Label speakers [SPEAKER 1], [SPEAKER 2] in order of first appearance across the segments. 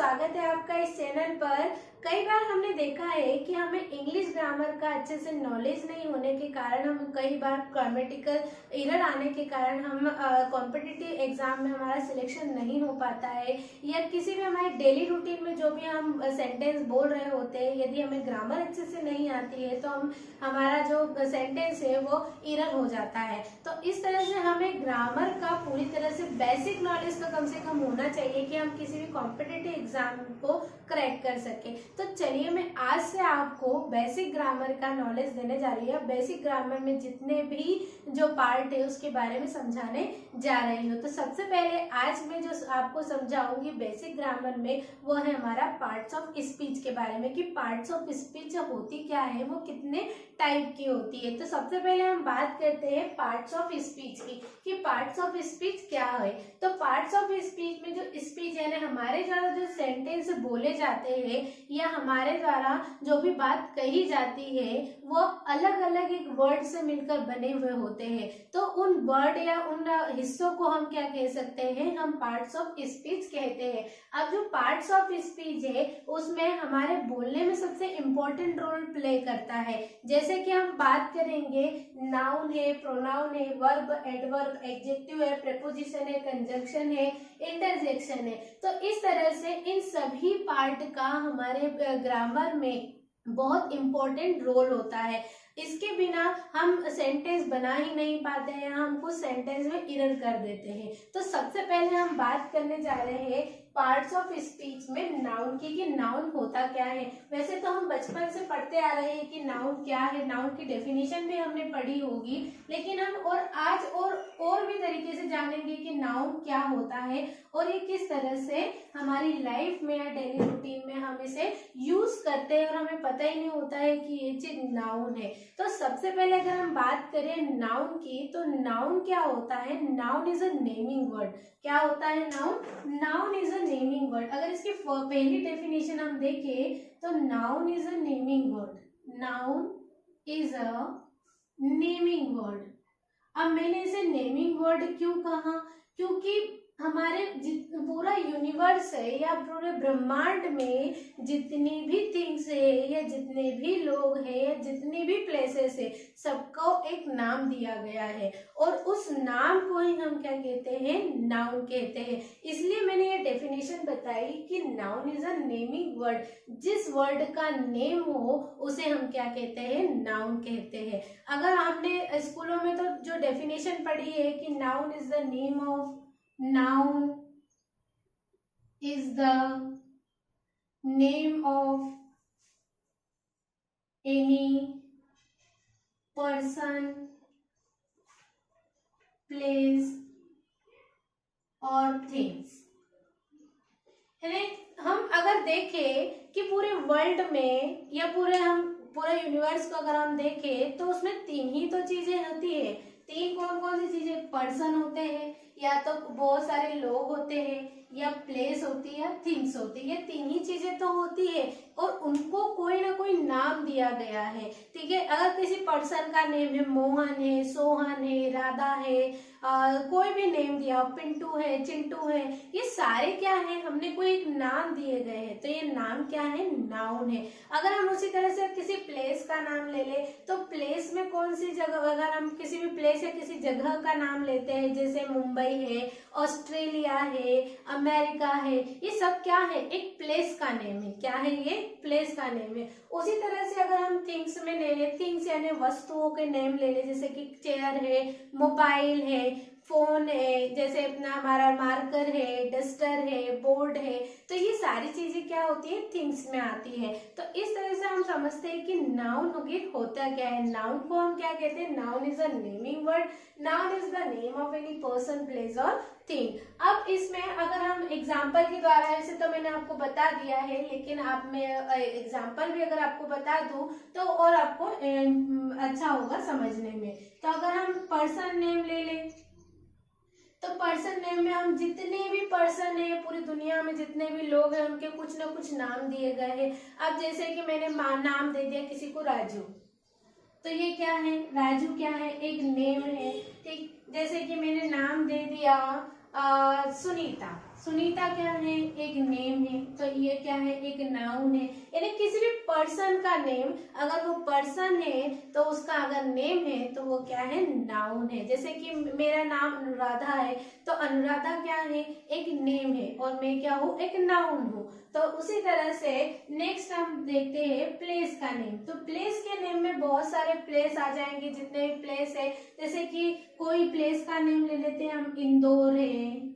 [SPEAKER 1] स्वागत है आपका इस चैनल पर। कई बार हमने देखा है कि हमें इंग्लिश ग्रामर का अच्छे से नॉलेज नहीं होने के कारण हम कई बार ग्रामेटिकल एरर आने के कारण हम कॉम्पिटिटिव एग्जाम में हमारा सिलेक्शन नहीं हो पाता है, या किसी भी हमारे डेली रूटीन में जो भी हम सेंटेंस बोल रहे होते हैं यदि हमें ग्रामर अच्छे से नहीं आती है तो हमारा जो सेंटेंस है वो एरर हो जाता है। तो इस तरह से हमें ग्रामर का पूरी तरह से बेसिक नॉलेज तो कम से कम होना चाहिए कि हम किसी भी कॉम्पिटिटिव एग्जाम को क्रैक कर सके। तो चलिए मैं आज से आपको बेसिक ग्रामर का नॉलेज देने जा रही हूँ। बेसिक ग्रामर में जितने भी जो पार्ट है उसके बारे में समझाने जा रही हूँ। तो सबसे पहले आज मैं जो आपको समझाऊंगी बेसिक ग्रामर में वो है हमारा पार्ट्स ऑफ स्पीच के बारे में, कि पार्ट्स ऑफ स्पीच होती क्या है, वो कितने टाइप की होती है। तो सबसे पहले हम बात करते हैं पार्ट्स ऑफ स्पीच की, कि पार्ट्स ऑफ स्पीच क्या है। तो पार्ट्स ऑफ स्पीच में जो स्पीच है ना, हमारे द्वारा जो सेंटेंस बोले जाते हैं या हमारे द्वारा जो भी बात कही जाती है वो अलग अलग एक वर्ड से मिलकर बने हुए होते हैं। तो उन वर्ड या उन हिस्सों को हम क्या कह सकते हैं, हम पार्ट्स ऑफ स्पीच कहते हैं। अब जो पार्ट्स ऑफ स्पीच है उसमें हमारे बोलने में सबसे इम्पोर्टेंट रोल प्ले करता है। जैसे कि हम बात करेंगे, नाउन है, प्रोनाउन है, वर्ब, एडवर्ब, एडजेक्टिव है, प्रीपोजिशन है, कंजंक्शन है, इंटरजेक्शन है। तो इस तरह से इन सभी पार्ट का हमारे ग्रामर में बहुत इम्पोर्टेंट रोल होता है। इसके बिना हम सेंटेंस बना ही नहीं पाते हैं, हम कुछ सेंटेंस में एरर कर देते हैं। तो सबसे पहले हम बात करने जा रहे हैं पार्ट्स ऑफ स्पीच में नाउन की, कि नाउन होता क्या है। वैसे तो हम बचपन से पढ़ते आ रहे हैं कि नाउन क्या है, नाउन की डेफिनेशन भी हमने पढ़ी होगी, लेकिन हम आज और भी तरीके से जानेंगे कि नाउन क्या होता है और ये किस तरह से हमारी लाइफ में या डेली रूटीन में हम इसे यूज करते हैं और हमें पता ही नहीं होता है कि ये चीज नाउन है। तो सबसे पहले अगर हम बात करें नाउन की, तो नाउन क्या होता है। Noun is a naming word. क्या होता है noun? Noun is a naming word. अगर इसकी पहली डेफिनेशन हम देखें तो noun is a naming word. Noun is a naming word. अब मैंने इसे नेमिंग वर्ड क्यों कहा, क्योंकि हमारे पूरा यूनिवर्स है या पूरे ब्रह्मांड में जितनी भी थिंग्स है या जितने भी लोग हैं या जितनी भी प्लेसेस है, सबको एक नाम दिया गया है और उस नाम को ही हम क्या कहते हैं, नाउन कहते हैं। इसलिए मैंने ये डेफिनेशन बताई कि noun is a naming word. जिस वर्ड का नेम हो उसे हम क्या कहते हैं, नाउन कहते हैं। अगर हमने स्कूलों में तो जो डेफिनेशन पढ़ी है कि noun is the name of, noun is the name of any person, place or things। हम अगर देखें कि पूरे वर्ल्ड में या पूरे यूनिवर्स को अगर हम देखें तो उसमें तीन ही तो चीजें होती है। तीन कौन कौन सी चीजें? पर्सन होते हैं, या तो बहुत सारे लोग होते हैं, या प्लेस होती है, या थिंग्स होती है। ये तीन ही चीजें तो होती है और उनको कोई ना कोई नाम दिया गया है। ठीक है, अगर किसी पर्सन का नेम है मोहन है, सोहन है, राधा है, कोई भी नेम दिया, पिंटू है, चिंटू है, ये सारे क्या है, हमने कोई एक नाम दिए गए हैं, तो ये नाम क्या है, नाउन है। अगर हम उसी तरह से किसी प्लेस का नाम ले ले तो प्लेस में कौन सी जगह, अगर हम किसी भी प्लेस या किसी जगह का नाम लेते हैं जैसे मुंबई है, ऑस्ट्रेलिया है, अमेरिका है, ये सब क्या है, एक प्लेस का नेम है। क्या है ये? प्लेस का नेम है। उसी तरह से अगर हम थिंग्स में ले ले, थिंग्स यानी वस्तुओं के नेम ले ले, जैसे कि चेयर है, मोबाइल है, फोन है, जैसे अपना हमारा मार्कर है, डस्टर है, बोर्ड है, तो ये सारी चीजें क्या होती है, थिंग्स में आती है। तो इस तरह से हम समझते हैं कि नाउन होता क्या है। नाउन को हम क्या कहते हैं, noun is a naming word. Noun is the name of any person, place और थिंग। अब इसमें अगर हम एग्जाम्पल के द्वारा, ऐसे तो मैंने आपको बता दिया है, लेकिन आप मैं एग्जाम्पल भी अगर आपको बता दूं तो और आपको अच्छा होगा समझने में। तो अगर हम पर्सन नेम ले लें तो पर्सन नेम में हम जितने भी पर्सन है पूरी दुनिया में जितने भी लोग हैं उनके कुछ ना कुछ नाम दिए गए हैं। अब जैसे कि मैंने नाम दे दिया किसी को राजू, तो ये क्या है, राजू क्या है, एक नेम है। ठीक, जैसे कि मैंने नाम दे दिया सुनीता, सुनीता क्या है, एक नेम है। तो ये क्या है, एक नाउन है। यानी किसी भी पर्सन का नेम, अगर वो पर्सन है तो उसका अगर नेम है तो वो क्या है, नाउन है। जैसे कि मेरा नाम अनुराधा है, तो अनुराधा क्या है, एक नेम है, और मैं क्या हूँ, एक नाउन हूँ। तो उसी तरह से नेक्स्ट हम देखते हैं प्लेस का नेम। तो प्लेस के नेम में बहुत सारे प्लेस आ जाएंगे, जितने भी प्लेस है। जैसे कि कोई प्लेस का नेम ले लेते हैं हम, इंदौर है,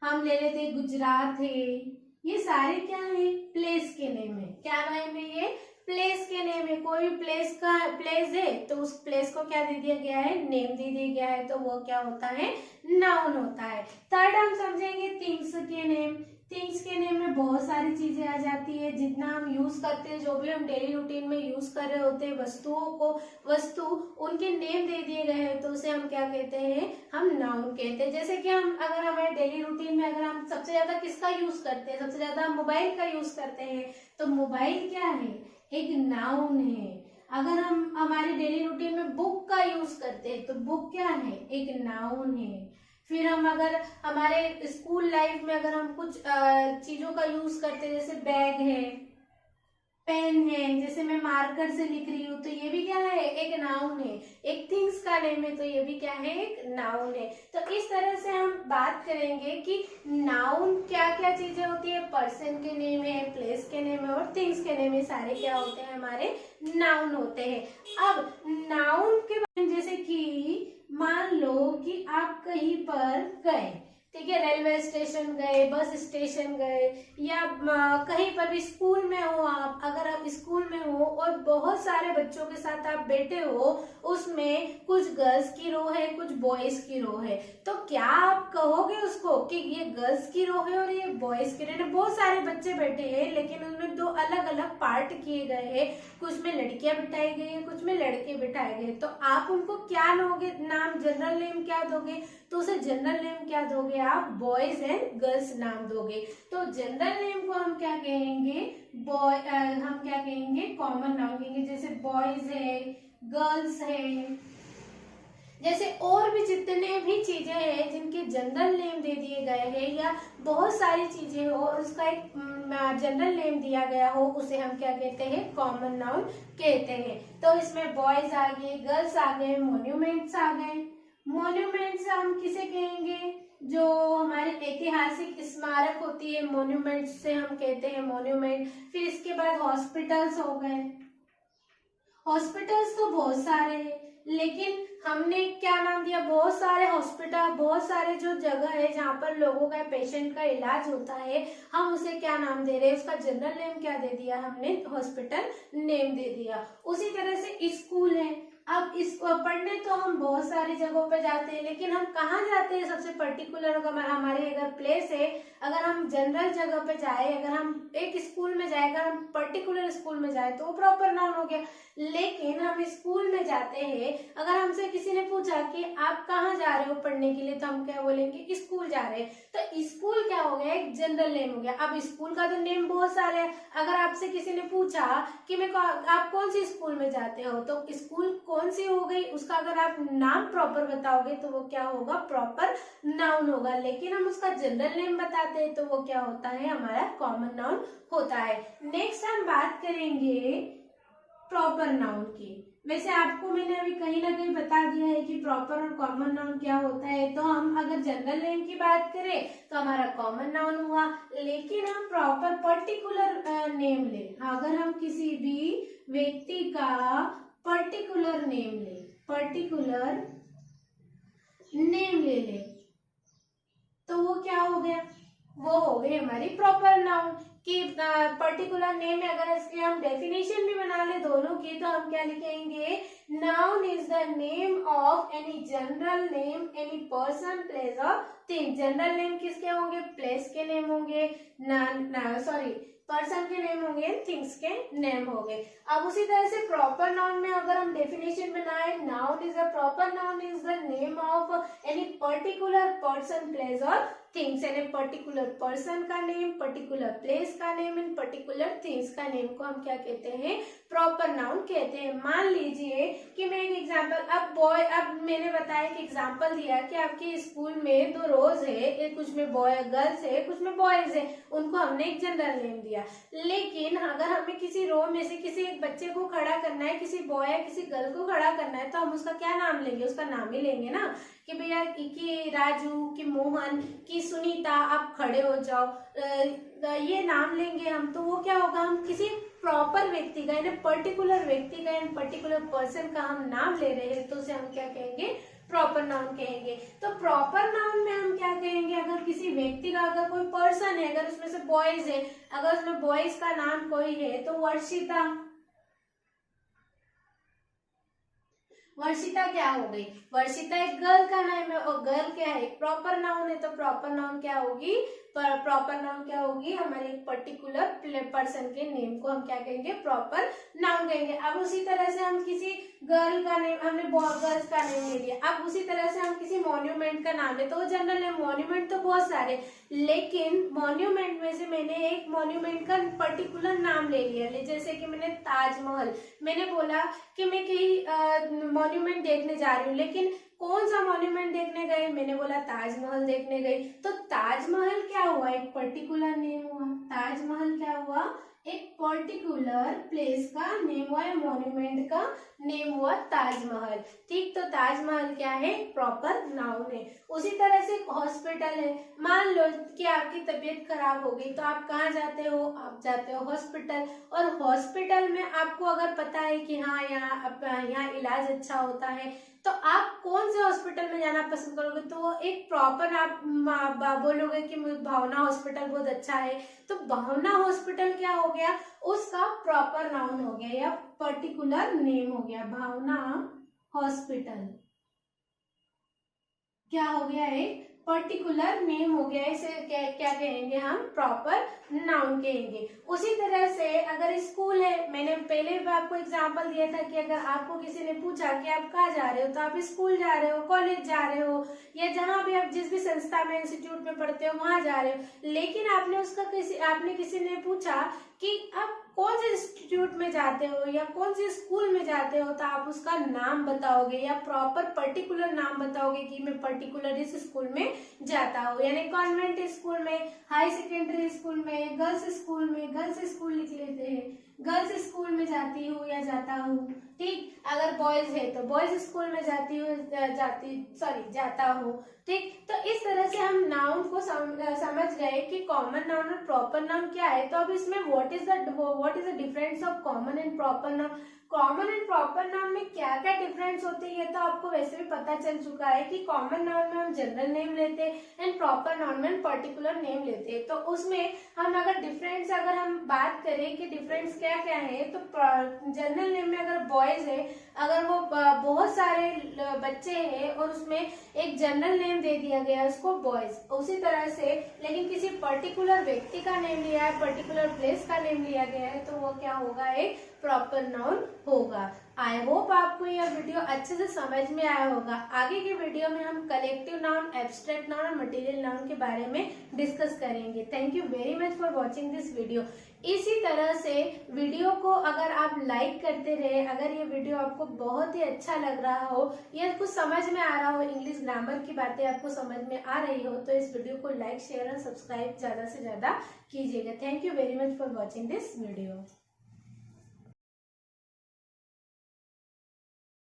[SPEAKER 1] हम ले लेते हैं गुजरात है। ये सारे क्या है, प्लेस के नेम है। क्या नेम है ये, प्लेस के नेम है। कोई प्लेस का प्लेस है तो उस प्लेस को क्या दे दिया गया है, नेम दे दिया गया है, तो वो क्या होता है, नाउन होता है। थर्ड हम समझेंगे थिंग्स के नेम। थिंग्स के नेम में बहुत सारी चीजें आ जाती है, जितना हम यूज करते हैं, जो भी हम डेली रूटीन में यूज कर रहे होते हैं वस्तुओं को, वस्तु उनके नेम दे दिए गए हैं तो उसे हम क्या कहते हैं, हम नाउन कहते हैं। जैसे कि हम अगर हमारे डेली रूटीन में अगर हम सबसे ज्यादा किसका यूज करते हैं, सबसे ज्यादा हम मोबाइल का यूज करते हैं, तो मोबाइल क्या है, एक नाउन है। अगर हम हमारे डेली रूटीन में बुक का यूज करते हैं तो बुक क्या है, एक नाउन है। फिर हम अगर हमारे स्कूल लाइफ में अगर हम कुछ चीजों का यूज करते हैं, जैसे बैग है, पेन है, जैसे मैं मार्कर से लिख रही हूँ तो ये भी क्या है, एक नाउन है। एक थिंग्स का नेम है तो ये भी क्या है, एक नाउन है। तो इस तरह से हम बात करेंगे कि नाउन क्या क्या चीजें होती है, पर्सन के नेम है, प्लेस के नेम है, और थिंग्स के नेम है, सारे क्या होते हैं, हमारे नाउन होते हैं। अब नाउन के बारे में, जैसे कि मान लो कि आप कहीं पर गए, ठीक है, रेलवे स्टेशन गए, बस स्टेशन गए, या कहीं पर भी स्कूल में हो आप, अगर आप स्कूल में हो और बहुत सारे बच्चों के साथ आप बैठे हो, उसमें कुछ गर्ल्स की रो है, कुछ बॉयज की रो है, तो क्या आप कहोगे उसको कि ये गर्ल्स की रो है और ये बॉयज की रो है। बहुत सारे बच्चे बैठे हैं लेकिन उनमें दो अलग अलग पार्ट किए गए हैं, कुछ में लड़कियां बिठाई गई है, कुछ में लड़के बिठाए गए, तो आप उनको क्या लोगे नाम, जनरल नेम क्या दोगे, तो उसे जनरल नेम क्या दोगे आप, बॉयज एंड गर्ल्स नाम दोगे। तो जनरल नेम को हम क्या कहेंगे, बॉय, हम क्या कहेंगे, कॉमन नाउन कहेंगे। जैसे बॉयज है, गर्ल्स है, जैसे और भी जितने भी चीजें हैं जिनके जनरल नेम दे दिए गए हैं, या बहुत सारी चीजें हो और उसका एक जनरल नेम दिया गया हो, उसे हम क्या कहते हैं, कॉमन नाउन कहते हैं। तो इसमें बॉयज आ गए, गर्ल्स आ गए, मोन्यूमेंट्स आ गए। मोन्यूमेंट्स हम किसे कहेंगे, जो हमारे ऐतिहासिक स्मारक होती है, मोन्यूमेंट से हम कहते हैं मोन्यूमेंट। फिर इसके बाद हॉस्पिटल्स हो गए। हॉस्पिटल्स तो बहुत सारे हैं लेकिन हमने क्या नाम दिया, बहुत सारे हॉस्पिटल, बहुत सारे जो जगह है जहाँ पर लोगों का, पेशेंट का इलाज होता है, हम उसे क्या नाम दे रहे हैं, उसका जनरल नेम क्या दे दिया हमने, हॉस्पिटल नेम दे दिया। उसी तरह से स्कूल है। अब इस पढ़ने तो हम बहुत सारी जगहों पे जाते हैं, लेकिन हम कहाँ जाते हैं, सबसे पर्टिकुलर हमारे अगर प्लेस है, अगर हम जनरल जगह पे जाए, अगर हम एक स्कूल में जाए, अगर हम पर्टिकुलर स्कूल में जाए तो वो प्रॉपर नाउन हो गया। लेकिन हम स्कूल में जाते हैं, अगर हमसे किसी ने पूछा कि आप कहाँ जा रहे हो पढ़ने के लिए, तो हम क्या बोलेंगे, स्कूल जा रहे हैं। तो स्कूल क्या हो गया, एक जनरल नेम हो गया। अब स्कूल का तो नेम बहुत सारे हैं, अगर आपसे किसी ने पूछा कि आप कौन सी स्कूल में जाते हो, तो स्कूल कौन सी हो गई, उसका अगर आप नाम प्रॉपर बताओगे तो वो क्या होगा, प्रॉपर नाउन होगा। लेकिन हम उसका जनरल नेम बताते हैं तो वो क्या होता है, हमारा कॉमन नाउन होता है। नेक्स्ट हम बात करेंगे प्रॉपर नाउन की। वैसे आपको मैंने अभी कहीं ना कहीं बता दिया है कि प्रॉपर और कॉमन नाउन क्या होता है। तो हम अगर जनरल नेम की बात करें तो हमारा कॉमन नाउन हुआ, लेकिन हम प्रॉपर पर्टिकुलर नेम ले, अगर हम किसी भी व्यक्ति का पर्टिकुलर नेम ले, पर्टिकुलर नेम ले ले, तो वो क्या हो गया, वो हो गई हमारी प्रॉपर नाउन। कि पर्टिकुलर नेम है, अगर इसके हम डेफिनेशन भी बना ले दोनों की, तो हम क्या लिखेंगे, noun is the name of any general name, any person, place और थिंग। जनरल नेम किसके होंगे, प्लेस के नेम होंगे, पर्सन के नेम होंगे, थिंग्स के नेम होंगे। अब उसी तरह से प्रॉपर नाउन में अगर हम डेफिनेशन बनाए, noun is a proper noun is the name of any particular person, place और थिंग्स, यानी पर्टिकुलर पर्सन का नेम, पर्टिकुलर प्लेस का नेम एंड पर्टिकुलर थिंग्स का नेम को हम क्या कहते हैं, प्रॉपर नाउन कहते हैं। मान लीजिए कि मैं एक एग्जांपल, अब मैंने बताया कि एग्जांपल दिया कि आपके स्कूल में 2 रोज है, कुछ में गर्ल्स है, कुछ में बॉयज है, उनको हमने एक जनरल नेम दिया। लेकिन अगर हमें किसी रो में से किसी एक बच्चे को खड़ा करना है, किसी बॉय या किसी गर्ल को खड़ा करना है, तो हम उसका क्या नाम लेंगे, उसका नाम ही लेंगे ना, कि भैया कि राजू, कि मोहन, कि सुनीता, आप खड़े हो जाओ, ये नाम लेंगे हम। तो वो क्या होगा, हम किसी प्रॉपर व्यक्ति का यानी पर्टिकुलर व्यक्ति का यानी पर्टिकुलर पर्सन का हम नाम ले रहे हैं, तो उसे हम क्या कहेंगे, प्रॉपर नाउन कहेंगे। तो प्रॉपर नाउन में हम क्या कहेंगे, अगर किसी व्यक्ति का, अगर कोई पर्सन है, अगर उसमें से बॉयज है, अगर उसमें बॉयज का नाम कोई है, तो वर्षिता, वर्षिता क्या हो गई, वर्षिता एक गर्ल का नाम है, और गर्ल क्या है, प्रॉपर नाउन है, तो प्रॉपर नाउन क्या होगी, प्रॉपर नाउन क्या होगी, हमारे एक पर्टिकुलर पर्सन के नेम को हम क्या कहेंगे, प्रॉपर नाउन कहेंगे। अब उसी तरह से हम किसी गर्ल का नेम, हमने गर्ल्स का नेम ले लिया, अब उसी तरह से हम किसी मॉन्यूमेंट का नाम है, तो वो जनरल नेम, मॉन्यूमेंट तो बहुत सारे, लेकिन मॉन्यूमेंट में से मैंने एक मॉन्यूमेंट का पर्टिकुलर नाम ले लिया, जैसे कि मैंने ताजमहल, मैंने बोला कि मैं कहीं मॉन्यूमेंट देखने जा रही हूँ, लेकिन कौन सा मॉन्यूमेंट देखने गए, मैंने बोला ताजमहल देखने गई, तो ताजमहल क्या हुआ, एक पर्टिकुलर नेम हुआ, ताजमहल क्या हुआ, एक पर्टिकुलर प्लेस का नेम हुआ या मॉन्यूमेंट का नेम हुआ ताजमहल। ठीक, तो ताजमहल क्या है, प्रॉपर नाउन है। उसी तरह से एक हॉस्पिटल है, मान लो कि आपकी तबीयत खराब हो गई, तो आप कहाँ जाते हो, आप जाते हो हॉस्पिटल, और हॉस्पिटल में आपको अगर पता है कि हाँ यहाँ इलाज अच्छा होता है, तो आप कौन से हॉस्पिटल में जाना पसंद करोगे, तो एक प्रॉपर आप बोलोगे कि भावना हॉस्पिटल बहुत अच्छा है, तो भावना हॉस्पिटल क्या हो गया, उसका प्रॉपर नाउन हो गया या पर्टिकुलर नेम हो गया, भावना हॉस्पिटल क्या हो गया, एक पर्टिकुलर नेम हो गया, इसे क्या कहेंगे हम, प्रॉपर नाउन कहेंगे। उसी तरह से अगर स्कूल है, मैंने पहले भी आपको एग्जांपल दिया था कि अगर आपको किसी ने पूछा कि आप कहाँ जा रहे हो, तो आप स्कूल जा रहे हो, कॉलेज जा रहे हो, या जहाँ भी आप जिस भी संस्था में, इंस्टीट्यूट में पढ़ते हो वहां जा रहे हो, लेकिन आपने किसी ने पूछा कि आप कौन से इंस्टीट्यूट में जाते हो या कौन से स्कूल में जाते हो, तो आप उसका नाम बताओगे या प्रॉपर पर्टिकुलर नाम बताओगे कि मैं पर्टिकुलर इस स्कूल में जाता हूँ, यानी कॉन्वेंट स्कूल में, हाई सेकेंडरी स्कूल में, गर्ल्स स्कूल में, गर्ल्स स्कूल लिख लेते हैं, गर्ल्स स्कूल में जाती हूँ या जाता हूँ। ठीक, अगर बॉयज है तो बॉयज स्कूल में जाती हूँ, जाता हूँ। ठीक, तो इस तरह से हम नाउन को समझ गए कि कॉमन नाउन और प्रॉपर नाउन क्या है। तो अब इसमें what is the difference of common and proper noun, common and proper noun में क्या क्या डिफरेंस होते हैं, तो आपको वैसे भी पता चल चुका है कि कॉमन नाउन में हम जनरल नेम लेते हैं एंड प्रॉपर नाउन में हम पर्टिकुलर नेम लेते हैं। तो उसमें हम अगर हम बात करें कि डिफरेंस क्या क्या है, तो जनरल नेम में अगर बॉयज है, अगर वो बहुत सारे बच्चे हैं और उसमें एक जनरल नेम दे दिया गया उसको बॉयज, उसी तरह से लेकिन किसी पर्टिकुलर व्यक्ति का नेम लिया है, पर्टिकुलर प्लेस का नेम लिया गया है, तो वो क्या होगा, एक प्रॉपर नाउन होगा। आई होप आपको यह वीडियो अच्छे से समझ में आया होगा। आगे के वीडियो में हम कलेक्टिव नाउन, एब्स्ट्रैक्ट नाउन और मटेरियल नाउन के बारे में डिस्कस करेंगे। Thank you very much for watching this video. इसी तरह से वीडियो को अगर आप लाइक करते रहे, अगर ये वीडियो आपको बहुत ही अच्छा लग रहा हो या कुछ समझ में आ रहा हो, इंग्लिश ग्रामर की बातें आपको समझ में आ रही हो, तो इस वीडियो को लाइक, शेयर और सब्सक्राइब ज्यादा से ज्यादा कीजिएगा। Thank you very much for watching this video.